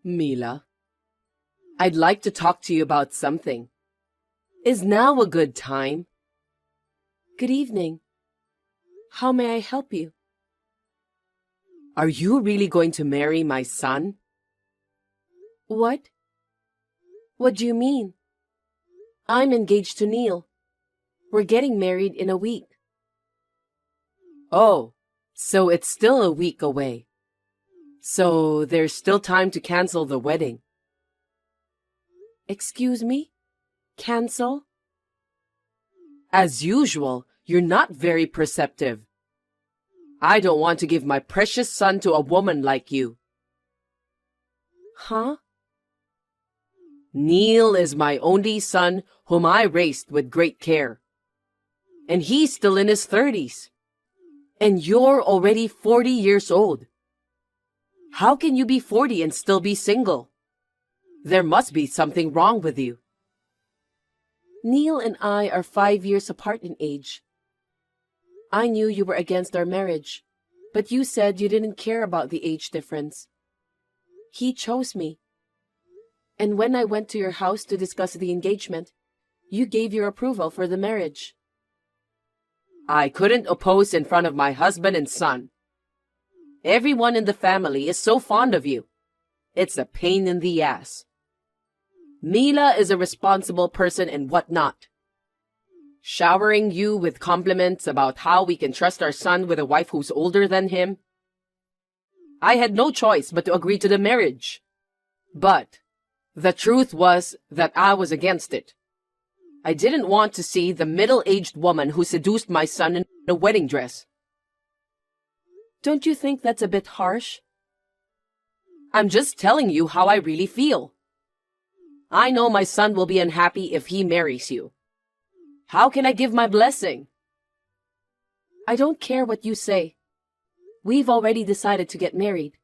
Mila, I'd like to talk to you about something. Is now a good time? Good evening. How may I help you? Are you really going to marry my son? What? What do you mean? I'm engaged to Neil. We're getting married in a week. Oh, so it's still a week away. So there's still time to cancel the wedding. Excuse me? Cancel? As usual, you're not very perceptive. I don't want to give my precious son to a woman like you. Huh? Neil is my only son whom I raised with great care. And he's still in his 30s. And you're already 40 years old. How can you be 40 and still be single? There must be something wrong with you. Neil and I are 5 years apart in age. I knew you were against our marriage, but you said you didn't care about the age difference. He chose me. And when I went to your house to discuss the engagement, you gave your approval for the marriage. I couldn't oppose in front of my husband and son. Everyone in the family is so fond of you. It's a pain in the ass. Mila is a responsible person and whatnot. Showering you with compliments about how we can trust our son with a wife who's older than him. I had no choice but to agree to the marriage. But the truth was that I was against it. I didn't want to see the middle-aged woman who seduced my son in a wedding dress. Don't you think that's a bit harsh? I'm just telling you how I really feel. I know my son will be unhappy if he marries you. How can I give my blessing? I don't care what you say. We've already decided to get married.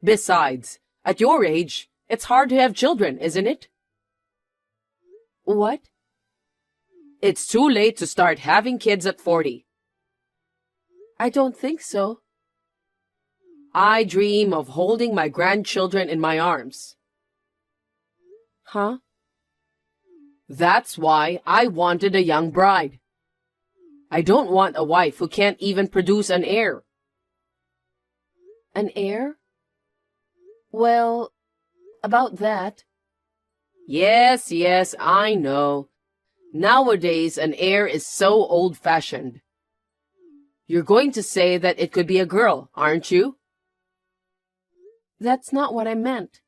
Besides, at your age, it's hard to have children, isn't it? What? It's too late to start having kids at 40. I don't think so. I dream of holding my grandchildren in my arms. Huh? That's why I wanted a young bride. I don't want a wife who can't even produce an heir. An heir? Well, about that. Yes, I know. Nowadays, an heir is so old-fashioned. You're going to say that it could be a girl, aren't you? That's not what I meant.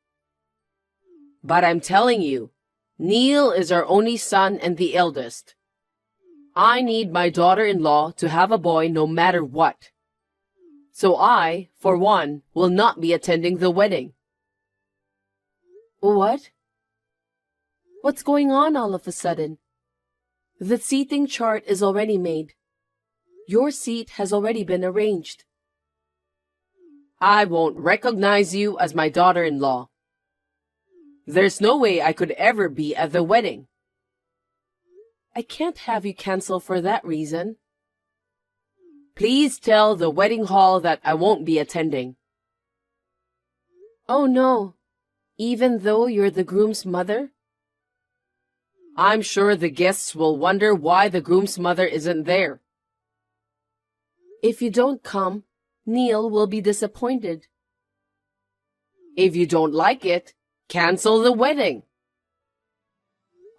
But I'm telling you, Neil is our only son and the eldest. I need my daughter-in-law to have a boy no matter what. So I, for one, will not be attending the wedding. What? What's going on all of a sudden? The seating chart is already made. Your seat has already been arranged. I won't recognize you as my daughter-in-law. There's no way I could ever be at the wedding. I can't have you cancel for that reason. Please tell the wedding hall that I won't be attending. Oh no, even though you're the groom's mother? I'm sure the guests will wonder why the groom's mother isn't there. If you don't come, Neil will be disappointed. If you don't like it, cancel the wedding.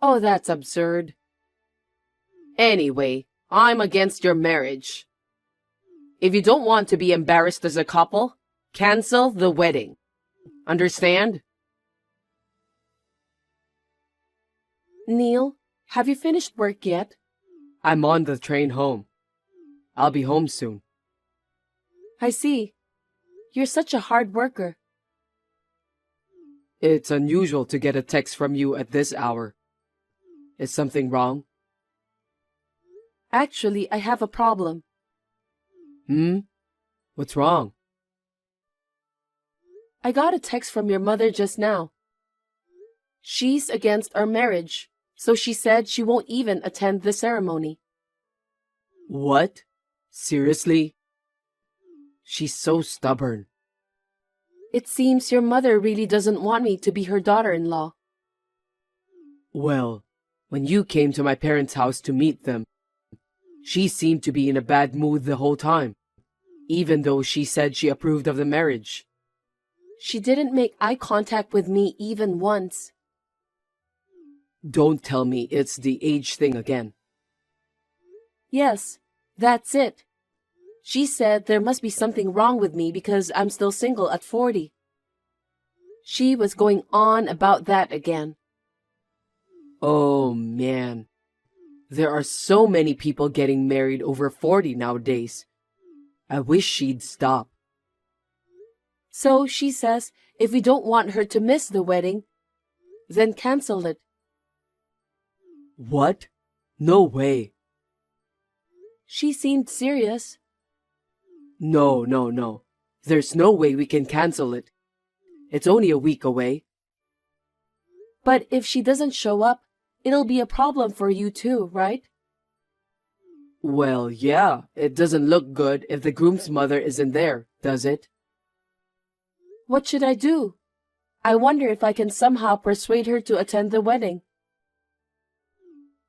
Oh, that's absurd. Anyway, I'm against your marriage. If you don't want to be embarrassed as a couple, cancel the wedding. Understand? Neil, have you finished work yet? I'm on the train home. I'll be home soon. I see. You're such a hard worker. It's unusual to get a text from you at this hour. Is something wrong? Actually, I have a problem. What's wrong? I got a text from your mother just now. She's against our marriage, so she said she won't even attend the ceremony. What? Seriously? She's so stubborn. It seems your mother really doesn't want me to be her daughter-in-law. Well, when you came to my parents' house to meet them, she seemed to be in a bad mood the whole time, even though she said she approved of the marriage. She didn't make eye contact with me even once. Don't tell me it's the age thing again. Yes, that's it. She said there must be something wrong with me because I'm still single at 40. She was going on about that again. Oh man, there are so many people getting married over 40 nowadays. I wish she'd stop. So she says if we don't want her to miss the wedding, then cancel it. What? No way. She seemed serious. No. There's no way we can cancel it. It's only a week away. But if she doesn't show up, it'll be a problem for you too, right? Well, yeah, it doesn't look good if the groom's mother isn't there, does it? What should I do? I wonder if I can somehow persuade her to attend the wedding.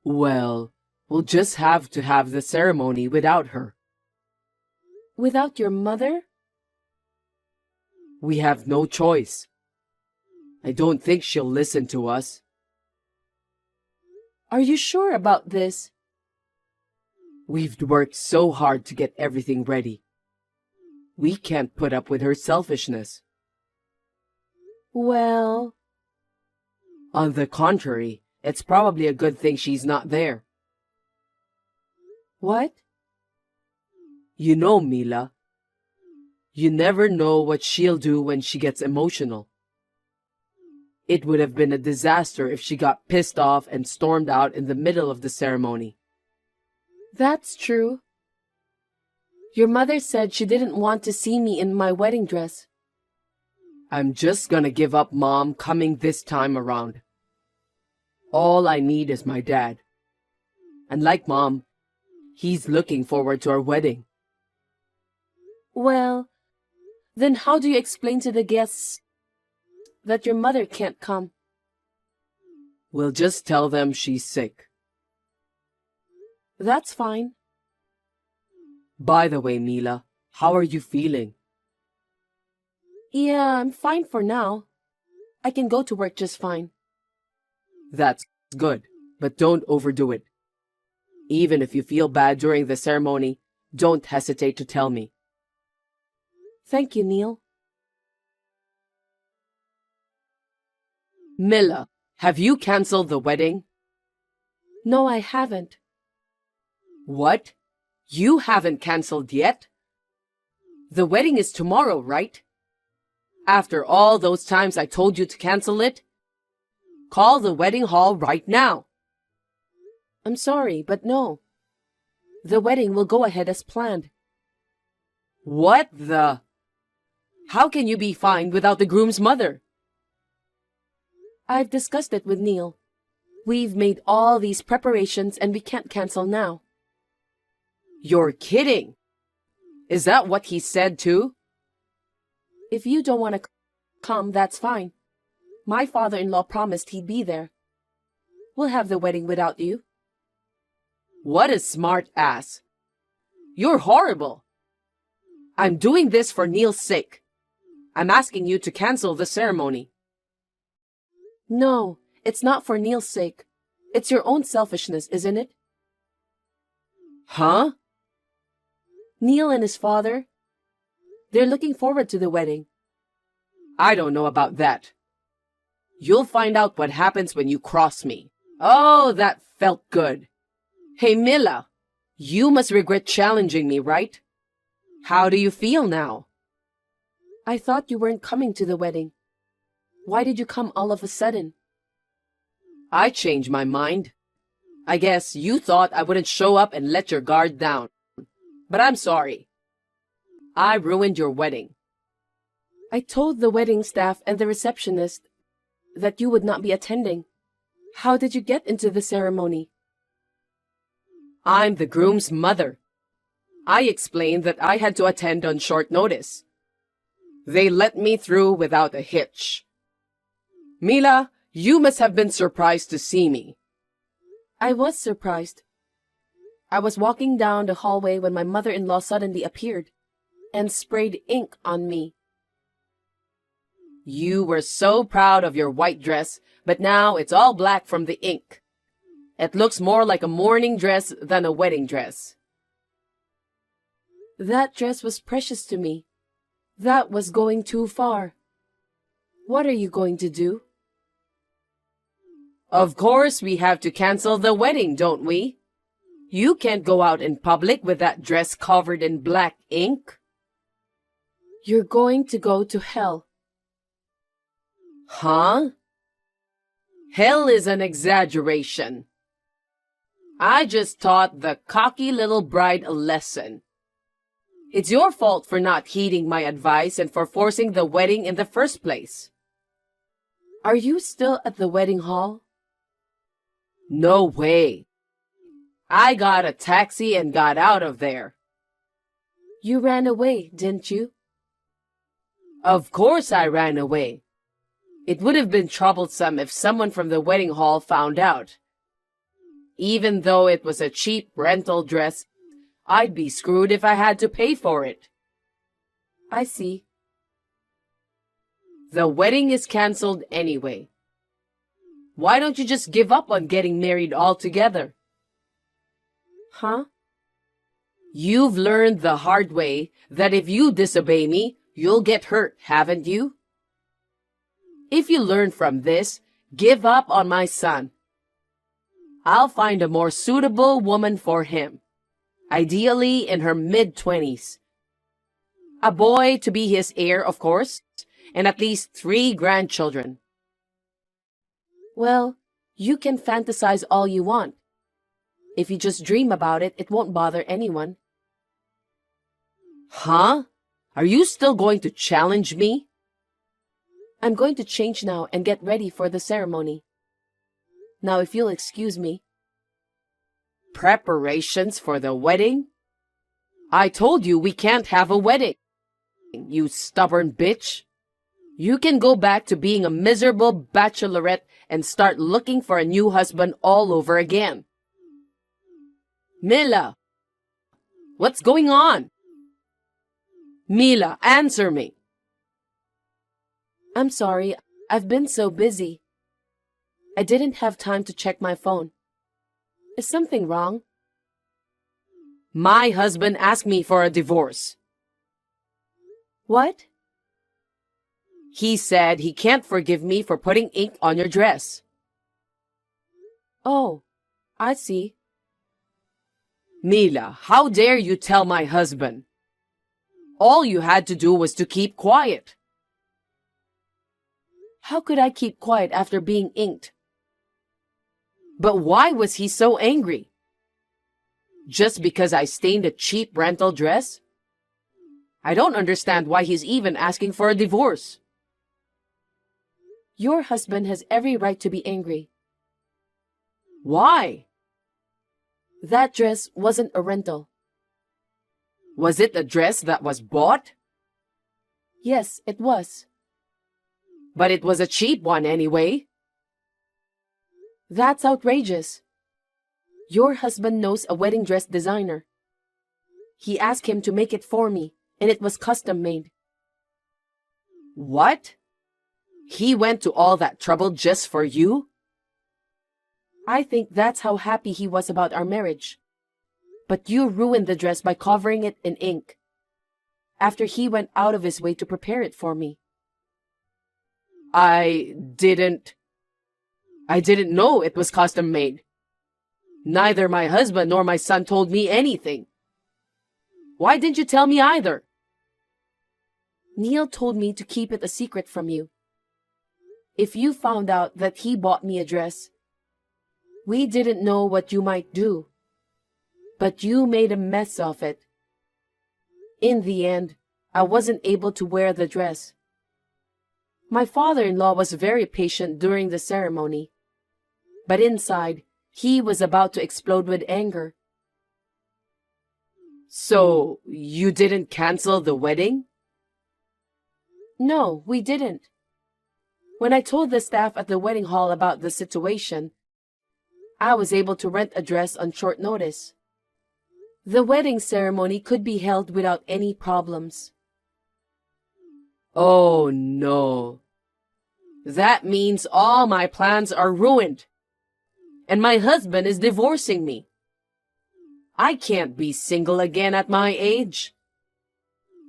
Well, we'll just have to have the ceremony without her. Without your mother? We have no choice. I don't think she'll listen to us. Are you sure about this? We've worked so hard to get everything ready. We can't put up with her selfishness. Well... On the contrary, it's probably a good thing she's not there. What? You know, Mila, you never know what she'll do when she gets emotional. It would have been a disaster if she got pissed off and stormed out in the middle of the ceremony. That's true. Your mother said she didn't want to see me in my wedding dress. I'm just gonna give up Mom coming this time around. All I need is my dad. And like Mom, he's looking forward to our wedding. Well, then how do you explain to the guests that your mother can't come? We'll just tell them she's sick. That's fine. By the way, Mila, how are you feeling? Yeah, I'm fine for now. I can go to work just fine. That's good, but don't overdo it. Even if you feel bad during the ceremony, don't hesitate to tell me. Thank you, Neil. Mila, have you canceled the wedding? No, I haven't. What? You haven't canceled yet? The wedding is tomorrow, right? After all those times I told you to cancel it? Call the wedding hall right now. I'm sorry, but no. The wedding will go ahead as planned. What the? How can you be fine without the groom's mother? I've discussed it with Neil. We've made all these preparations and we can't cancel now. You're kidding. Is that what he said too? If you don't want to come, that's fine. My father-in-law promised he'd be there. We'll have the wedding without you. What a smart ass. You're horrible. I'm doing this for Neil's sake. I'm asking you to cancel the ceremony. No, it's not for Neil's sake. It's your own selfishness, isn't it? Huh? Neil and his father, they're looking forward to the wedding. I don't know about that. You'll find out what happens when you cross me. Oh, that felt good. Hey, Mila, you must regret challenging me, right? How do you feel now? I thought you weren't coming to the wedding. Why did you come all of a sudden? I changed my mind. I guess you thought I wouldn't show up and let your guard down. But I'm sorry. I ruined your wedding. I told the wedding staff and the receptionist that you would not be attending. How did you get into the ceremony? I'm the groom's mother. I explained that I had to attend on short notice. They let me through without a hitch. Mila, you must have been surprised to see me. I was surprised. I was walking down the hallway when my mother-in-law suddenly appeared and sprayed ink on me. You were so proud of your white dress, but now it's all black from the ink. It looks more like a mourning dress than a wedding dress. That dress was precious to me. That was going too far. What are you going to do? Of course we have to cancel the wedding, don't we? You can't go out in public with that dress covered in black ink. You're going to go to hell. Huh? Hell is an exaggeration. I just taught the cocky little bride a lesson. It's your fault for not heeding my advice and for forcing the wedding in the first place. Are you still at the wedding hall? No way. I got a taxi and got out of there. You ran away, didn't you? Of course I ran away. It would have been troublesome if someone from the wedding hall found out. Even though it was a cheap rental dress, I'd be screwed if I had to pay for it. I see. The wedding is canceled anyway. Why don't you just give up on getting married altogether? Huh? You've learned the hard way that if you disobey me, you'll get hurt, haven't you? If you learn from this, give up on my son. I'll find a more suitable woman for him, ideally in her mid-20s. A boy to be his heir, of course, and at least 3 grandchildren. Well, you can fantasize all you want. If you just dream about it, it won't bother anyone. Huh? Are you still going to challenge me? I'm going to change now and get ready for the ceremony. Now, if you'll excuse me. Preparations for the wedding? I told you we can't have a wedding, you stubborn bitch. You can go back to being a miserable bachelorette and start looking for a new husband all over again. Mila, what's going on? Mila, answer me. I'm sorry, I've been so busy. I didn't have time to check my phone. Is something wrong? My husband asked me for a divorce. What? He said he can't forgive me for putting ink on your dress. Oh, I see. Mila, how dare you tell my husband? All you had to do was to keep quiet. How could I keep quiet after being inked? But why was he so angry? Just because I stained a cheap rental dress? I don't understand why he's even asking for a divorce. Your husband has every right to be angry. Why? That dress wasn't a rental. Was it a dress that was bought? Yes, it was. But it was a cheap one anyway. That's outrageous. Your husband knows a wedding dress designer. He asked him to make it for me, and it was custom made. What? He went to all that trouble just for you? I think that's how happy he was about our marriage. But you ruined the dress by covering it in ink, after he went out of his way to prepare it for me. I didn't know it was custom made. Neither my husband nor my son told me anything. Why didn't you tell me either? Neil told me to keep it a secret from you. If you found out that he bought me a dress, we didn't know what you might do. But you made a mess of it. In the end, I wasn't able to wear the dress. My father-in-law was very patient during the ceremony, but inside, he was about to explode with anger. So, you didn't cancel the wedding? No, we didn't. When I told the staff at the wedding hall about the situation, I was able to rent a dress on short notice. The wedding ceremony could be held without any problems. Oh no. That means all my plans are ruined. And my husband is divorcing me. I can't be single again at my age.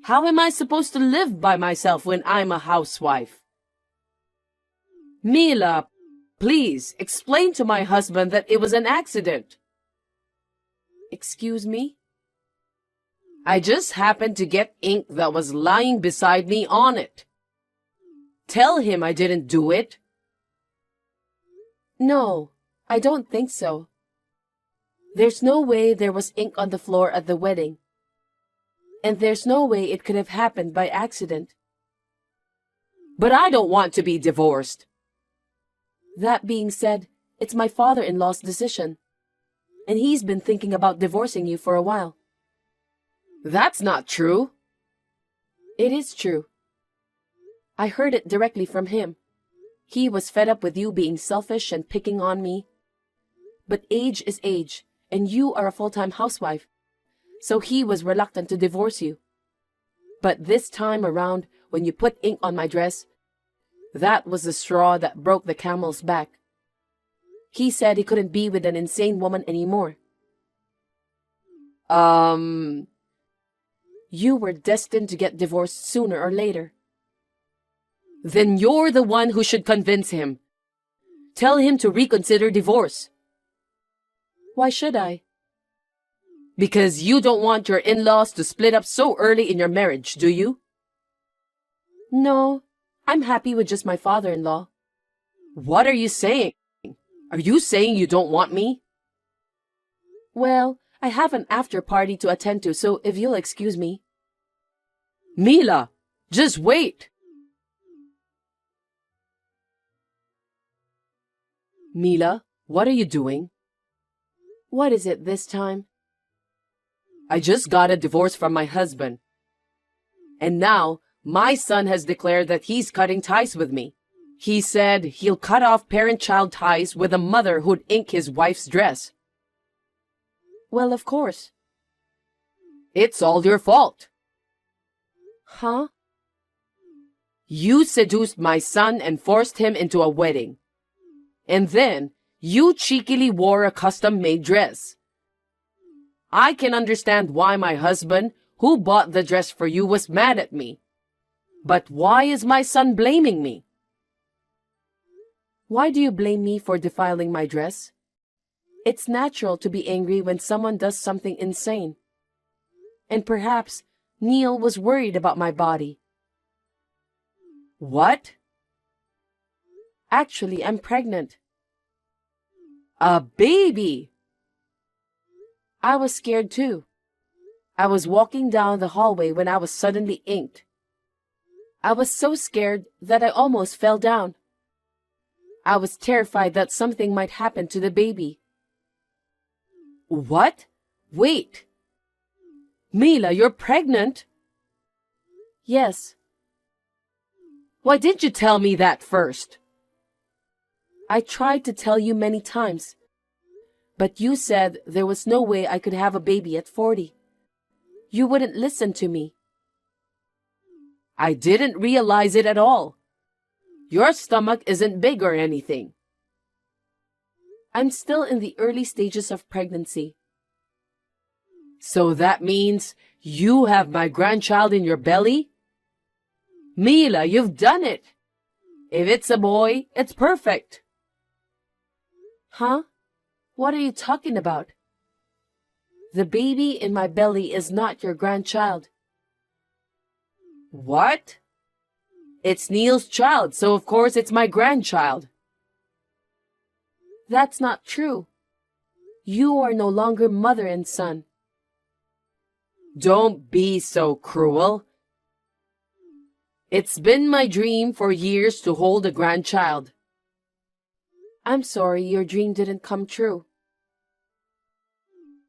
How am I supposed to live by myself when I'm a housewife? Mila, please explain to my husband that it was an accident. Excuse me? I just happened to get ink that was lying beside me on it. Tell him I didn't do it. No, I don't think so. There's no way there was ink on the floor at the wedding. And there's no way it could have happened by accident. But I don't want to be divorced. That being said, it's my father-in-law's decision. And he's been thinking about divorcing you for a while. That's not true. It is true. I heard it directly from him. He was fed up with you being selfish and picking on me. But age is age, and you are a full-time housewife, so he was reluctant to divorce you. But this time around, when you put ink on my dress, that was the straw that broke the camel's back. He said he couldn't be with an insane woman anymore. You were destined to get divorced sooner or later. Then you're the one who should convince him. Tell him to reconsider divorce. Why should I? Because you don't want your in-laws to split up so early in your marriage, do you? No, I'm happy with just my father-in-law. What are you saying? Are you saying you don't want me? Well, I have an after-party to attend to, so if you'll excuse me. Mila, just wait. Mila, what are you doing? What is it this time? I just got a divorce from my husband. And now, my son has declared that he's cutting ties with me. He said he'll cut off parent-child ties with a mother who'd ink his wife's dress. Well, of course. It's all your fault. Huh? You seduced my son and forced him into a wedding. And then, you cheekily wore a custom-made dress. I can understand why my husband, who bought the dress for you, was mad at me. But why is my son blaming me? Why do you blame me for defiling my dress? It's natural to be angry when someone does something insane. And perhaps Neil was worried about my body. What? Actually, I'm pregnant. A baby? I was scared too. I was walking down the hallway when I was suddenly inked. I was so scared that I almost fell down. I was terrified that something might happen to the baby. What? Wait. Mila, you're pregnant? Yes. Why didn't you tell me that first? I tried to tell you many times, but you said there was no way I could have a baby at 40. You wouldn't listen to me. I didn't realize it at all. Your stomach isn't big or anything. I'm still in the early stages of pregnancy. So that means you have my grandchild in your belly? Mila, you've done it. If it's a boy, it's perfect. Huh? What are you talking about? The baby in my belly is not your grandchild. What? It's Neil's child, so of course it's my grandchild. That's not true. You are no longer mother and son. Don't be so cruel. It's been my dream for years to hold a grandchild. I'm sorry your dream didn't come true.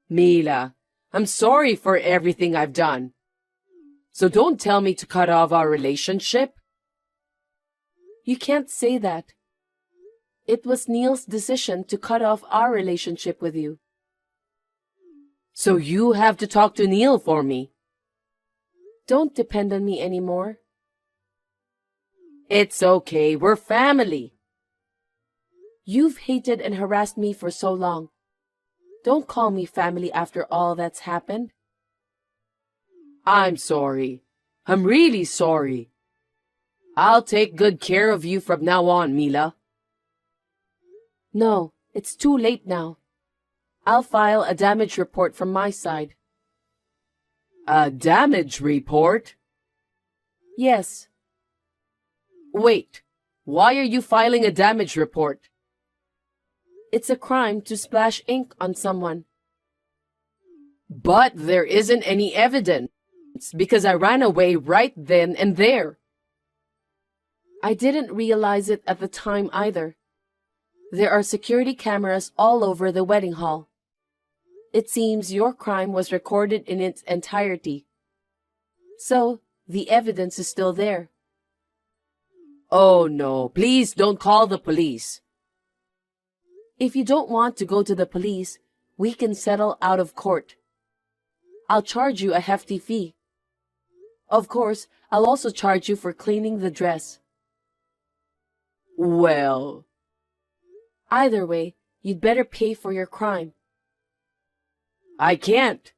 Mila, I'm sorry for everything I've done. So don't tell me to cut off our relationship. You can't say that. It was Neil's decision to cut off our relationship with you. So you have to talk to Neil for me. Don't depend on me anymore. It's okay, we're family. You've hated and harassed me for so long. Don't call me family after all that's happened. I'm sorry. I'm really sorry. I'll take good care of you from now on, Mila. No, it's too late now. I'll file a damage report from my side. A damage report? Yes. Wait, why are you filing a damage report? It's a crime to splash ink on someone. But there isn't any evidence because I ran away right then and there. I didn't realize it at the time either. There are security cameras all over the wedding hall. It seems your crime was recorded in its entirety. So, the evidence is still there. Oh no, please don't call the police. If you don't want to go to the police, we can settle out of court. I'll charge you a hefty fee. Of course, I'll also charge you for cleaning the dress. Well, either way, you'd better pay for your crime. I can't.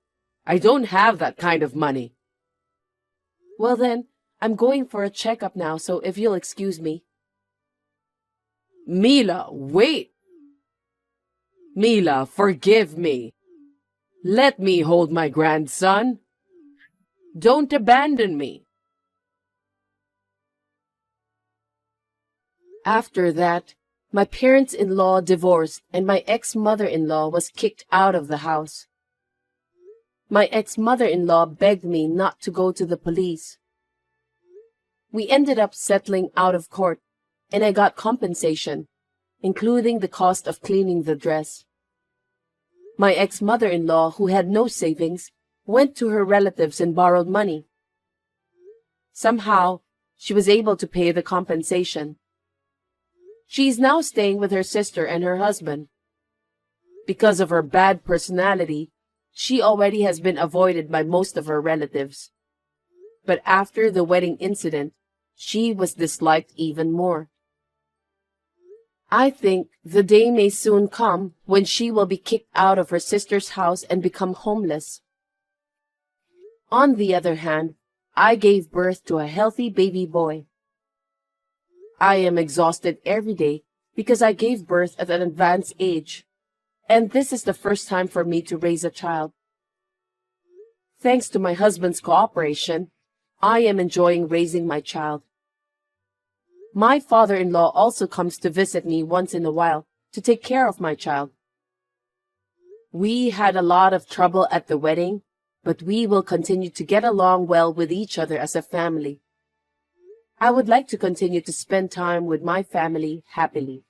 I don't have that kind of money. Well then, I'm going for a checkup now, so if you'll excuse me. Mila, wait. Mila, forgive me. Let me hold my grandson. Don't abandon me. After that, my parents-in-law divorced and my ex-mother-in-law was kicked out of the house. My ex-mother-in-law begged me not to go to the police. We ended up settling out of court, and I got compensation, including the cost of cleaning the dress. My ex-mother-in-law, who had no savings, went to her relatives and borrowed money. Somehow, she was able to pay the compensation. She is now staying with her sister and her husband. Because of her bad personality, she already has been avoided by most of her relatives. But after the wedding incident, she was disliked even more. I think the day may soon come when she will be kicked out of her sister's house and become homeless. On the other hand, I gave birth to a healthy baby boy. I am exhausted every day because I gave birth at an advanced age, and this is the first time for me to raise a child. Thanks to my husband's cooperation, I am enjoying raising my child. My father-in-law also comes to visit me once in a while to take care of my child. We had a lot of trouble at the wedding, but we will continue to get along well with each other as a family. I would like to continue to spend time with my family happily.